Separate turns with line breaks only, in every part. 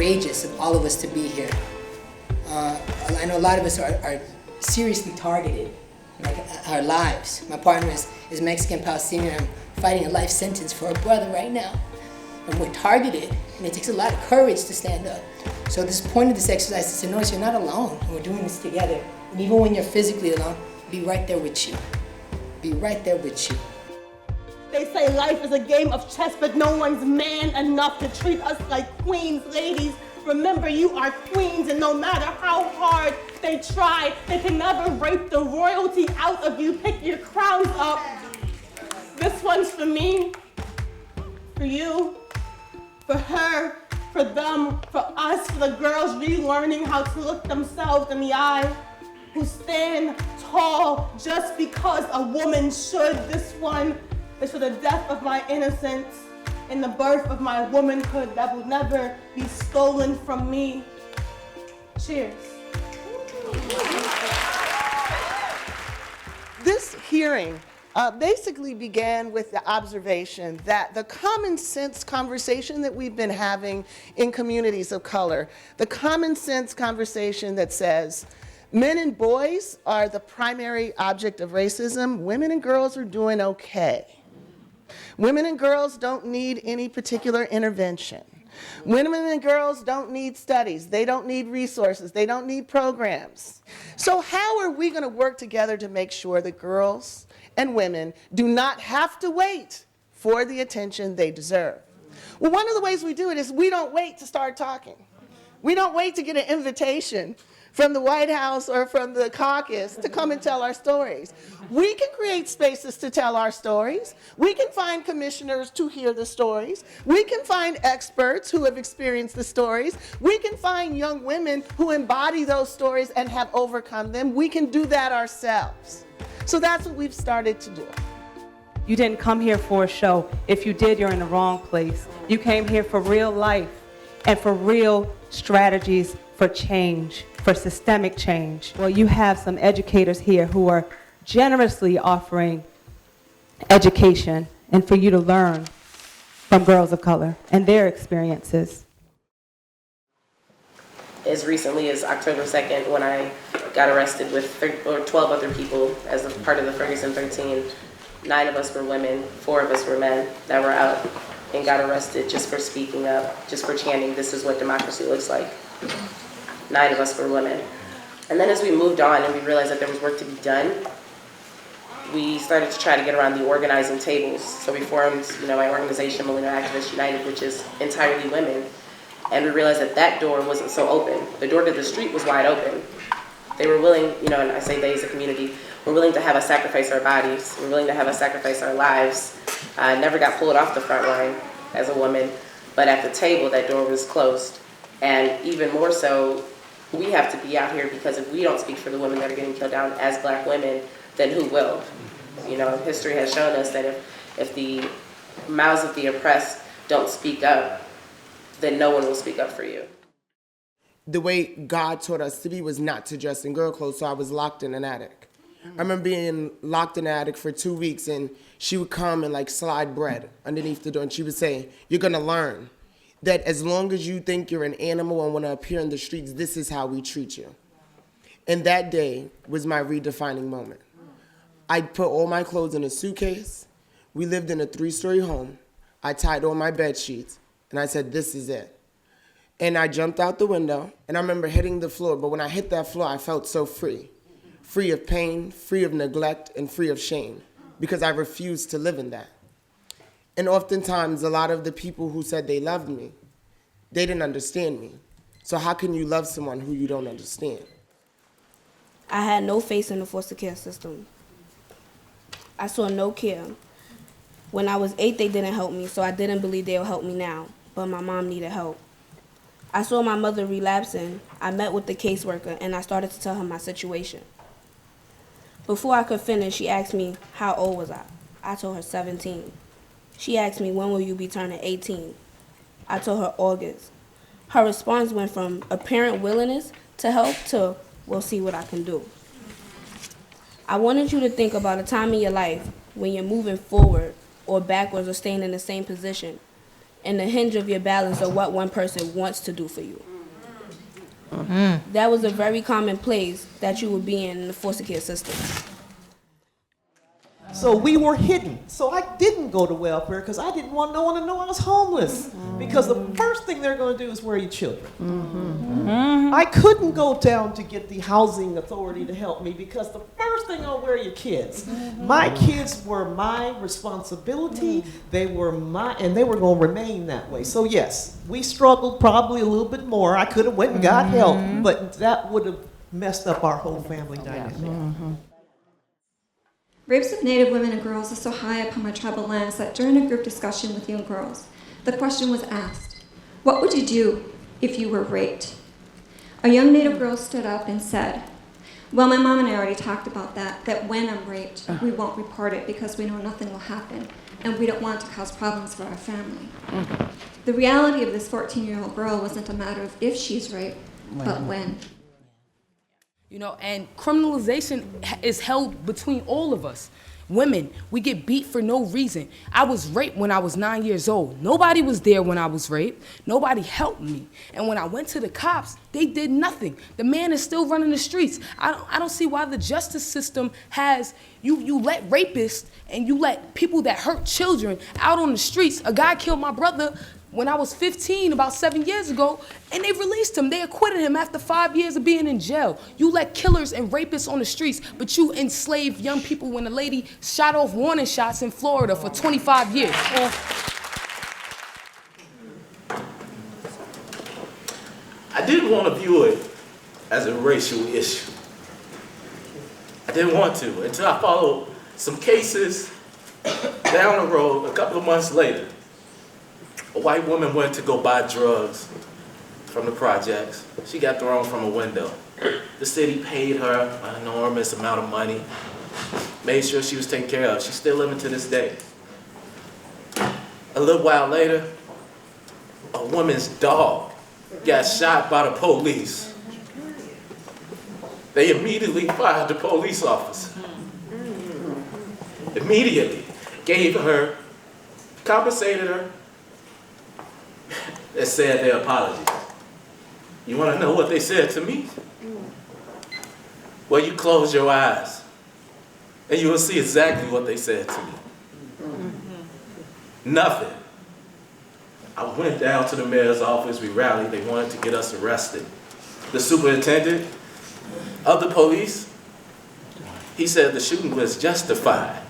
courageous of all of us to be here. I know a lot of us are seriously targeted, like our lives. My partner is Mexican-Palestinian. I'm fighting a life sentence for a brother right now. And we're targeted, and it takes a lot of courage to stand up. So this point of this exercise is to notice you're not alone, and we're doing this together. And even when you're physically alone, be right there with you. Be right there with you.
They say life is a game of chess, but no one's man enough to treat us like queens. Ladies, remember you are queens, and no matter how hard they try, they can never rape the royalty out of you. Pick your crowns up. This one's for me, for you, for her, for them, for us, for the girls relearning how to look themselves in the eye, who stand tall just because a woman should. This one is for the death of my innocence and the birth of my womanhood that will never be stolen from me. Cheers.
This hearing basically began with the observation that the common sense conversation that we've been having in communities of color, the common sense conversation that says men and boys are the primary object of racism, women and girls are doing okay. Women and girls don't need any particular intervention. Women and girls don't need studies. They don't need resources. They don't need programs. So how are we going to work together to make sure that girls and women do not have to wait for the attention they deserve? Well, one of the ways we do it is we don't wait to start talking. We don't wait to get an invitation from the White House or from the caucus to come and tell our stories. We can create spaces to tell our stories. We can find commissioners to hear the stories. We can find experts who have experienced the stories. We can find young women who embody those stories and have overcome them. We can do that ourselves. So that's what we've started to do.
You didn't come here for a show. If you did, you're in the wrong place. You came here for real life and for real strategies for change, for systemic change. Well, you have some educators here who are generously offering education and for you to learn from girls of color and their experiences.
As recently as October 2nd, when I got arrested with 12 other people as a part of the Ferguson 13, 9 of us were women, 4 of us were men that were out and got arrested just for speaking up, just for chanting, "This is what democracy looks like." 9 of us were women. And then as we moved on and we realized that there was work to be done, we started to try to get around the organizing tables. So we formed, my organization, Millennial Activists United, which is entirely women. And we realized that that door wasn't so open. The door to the street was wide open. They were willing, and I say they as a community, we're willing to have us sacrifice our bodies. We're willing to have us sacrifice our lives. I never got pulled off the front line as a woman, but at the table, that door was closed. And even more so, we have to be out here because if we don't speak for the women that are getting killed down as Black women, then who will? History has shown us that if the mouths of the oppressed don't speak up, then no one will speak up for you.
The way God taught us to be was not to dress in girl clothes, so I was locked in an attic. I remember being locked in an attic for 2 weeks, and she would come and slide bread underneath the door, and she would say, "You're gonna learn that as long as you think you're an animal and want to appear in the streets, this is how we treat you." And that day was my redefining moment. I put all my clothes in a suitcase. We lived in a 3-story home. I tied all my bed sheets, and I said, "This is it." And I jumped out the window, and I remember hitting the floor, but when I hit that floor, I felt so free. Free of pain, free of neglect, and free of shame, because I refused to live in that. And oftentimes, a lot of the people who said they loved me, they didn't understand me. So how can you love someone who you don't understand?
I had no faith in the foster care system. I saw no care. When I was 8, they didn't help me, so I didn't believe they'll help me now, but my mom needed help. I saw my mother relapsing. I met with the caseworker, and I started to tell her my situation. Before I could finish, she asked me, how old was I? I told her 17. She asked me, when will you be turning 18? I told her August. Her response went from apparent willingness to help to, we'll see what I can do. I wanted you to think about a time in your life when you're moving forward or backwards or staying in the same position. and the hinge of your balance of what one person wants to do for you. That was a very common place that you would be in the foster care system.
So we were hidden. So I didn't go to welfare because I didn't want no one to know I was homeless. Because the first thing they're going to do is worry your children. I couldn't go down to get the housing authority to help me because the first thing I'll worry your kids. My kids were my responsibility. They were and they were going to remain that way. So yes, we struggled probably a little bit more. I could have went and got help, but that would have messed up our whole family dynamic.
Rapes of Native women and girls are so high up on my tribal lands that during a group discussion with young girls, the question was asked, what would you do if you were raped? A young Native girl stood up and said, well, my mom and I already talked about that when I'm raped, we won't report it because we know nothing will happen, and we don't want to cause problems for our family. The reality of this 14-year-old girl wasn't a matter of if she's raped, but when.
You know, and criminalization is held between all of us. Women, we get beat for no reason. I was raped when I was 9 years old. Nobody was there when I was raped. Nobody helped me. And when I went to the cops, they did nothing. The man is still running the streets. I don't see why the justice system has, you let rapists and you let people that hurt children out on the streets. A guy killed my brother when I was 15, about 7 years ago, and they released him. They acquitted him after 5 years of being in jail. You let killers and rapists on the streets, but you enslave young people when a lady shot off warning shots in Florida for 25 years.
I didn't want to view it as a racial issue. I didn't want to until I followed some cases down the road a couple of months later. A white woman went to go buy drugs from the projects. She got thrown from a window. The city paid her an enormous amount of money, made sure she was taken care of. She's still living to this day. A little while later, a woman's dog got shot by the police. They immediately fired the police officer. Immediately gave her, compensated her, and said their apologies. You want to know what they said to me? Well, you close your eyes and you will see exactly what they said to me. Nothing. I went down to the mayor's office, we rallied, they wanted to get us arrested. The superintendent of the police, he said the shooting was justified.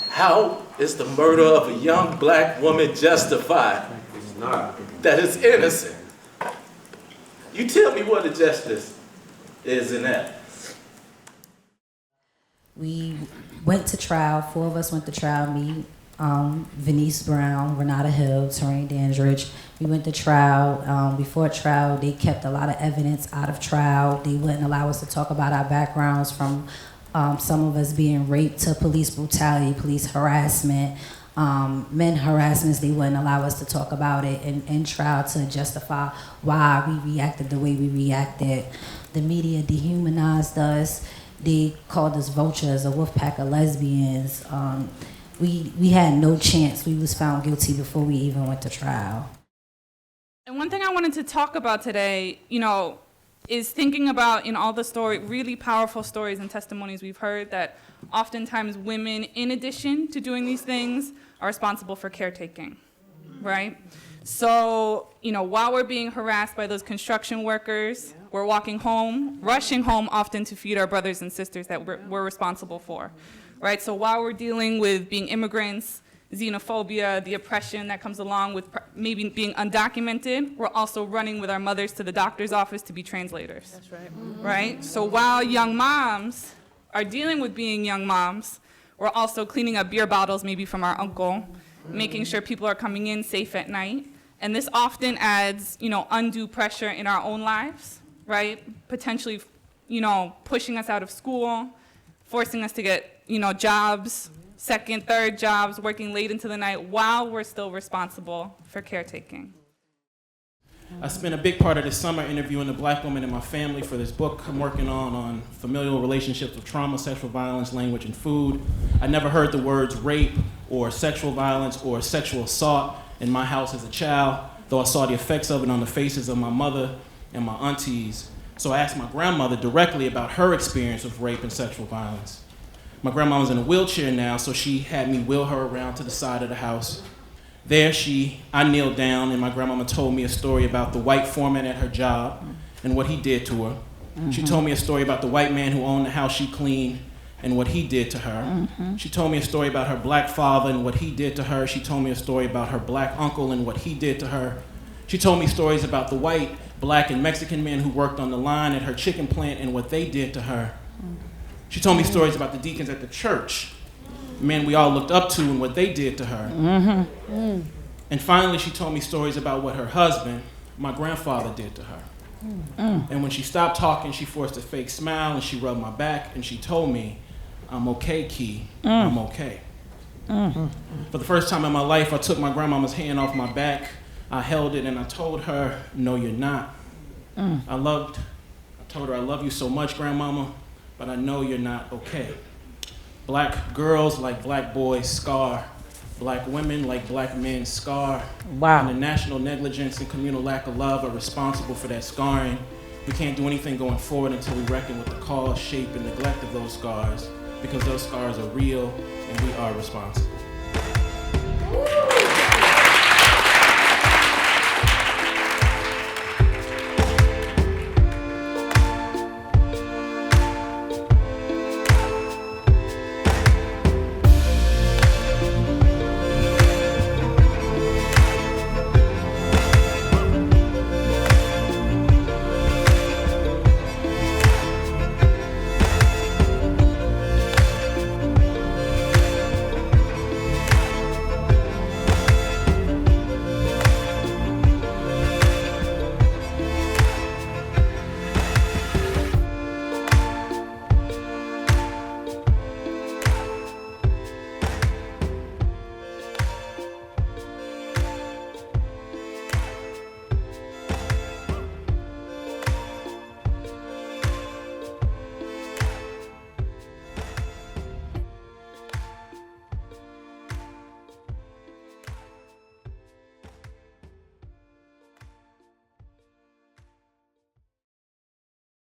How is the murder of a young black woman justified? It's not. That is innocent. You tell me what the justice is in that.
We went to trial. 4 of us went to trial. Me, Venice Brown, Renata Hill, Terrain Dandridge. We went to trial. Before trial, they kept a lot of evidence out of trial. They wouldn't allow us to talk about our backgrounds, from some of us being raped to police brutality, police harassment, men harassments. They wouldn't allow us to talk about it in trial to justify why we reacted the way we reacted. The media dehumanized us. They called us vultures, a wolf pack of lesbians. We had no chance. We was found guilty before we even went to trial.
And one thing I wanted to talk about today, is thinking about in all the really powerful stories and testimonies we've heard, that oftentimes women, in addition to doing these things, are responsible for caretaking, right? So, while we're being harassed by those construction workers, we're walking home, rushing home often to feed our brothers and sisters that we're responsible for, right? So while we're dealing with being immigrants, xenophobia, the oppression that comes along with maybe being undocumented, we're also running with our mothers to the doctor's office to be translators. That's right. Right? So while young moms are dealing with being young moms, we're also cleaning up beer bottles maybe from our uncle, making sure people are coming in safe at night. And this often adds, undue pressure in our own lives, right? Potentially, pushing us out of school, forcing us to get, jobs, second, third jobs, working late into the night while we're still responsible for caretaking.
I spent a big part of this summer interviewing the black women in my family for this book I'm working on familial relationships with trauma, sexual violence, language, and food. I never heard the words rape, or sexual violence or sexual assault in my house as a child, though I saw the effects of it on the faces of my mother and my aunties. So I asked my grandmother directly about her experience with rape and sexual violence. My grandmama's in a wheelchair now, so she had me wheel her around to the side of the house. There I kneeled down, and my grandmama told me a story about the white foreman at her job and what he did to her. She told me a story about the white man who owned the house she cleaned and what he did to her. She told me a story about her black father and what he did to her. She told me a story about her black uncle and what he did to her. She told me stories about the white, black, and Mexican men who worked on the line at her chicken plant and what they did to her. She told me stories about the deacons at the church, men we all looked up to and what they did to her. And finally, she told me stories about what her husband, my grandfather, did to her. And when she stopped talking, she forced a fake smile and she rubbed my back and she told me, "I'm okay, Key, I'm okay." For the first time in my life, I took my grandmama's hand off my back, I held it and I told her, "No, you're not." I told her, "I love you so much, Grandmama, but I know you're not okay." Black girls like black boys scar. Black women like black men scar.
Wow.
And the national negligence and communal lack of love are responsible for that scarring. We can't do anything going forward until we reckon with the cause, shape, and neglect of those scars, because those scars are real and we are responsible.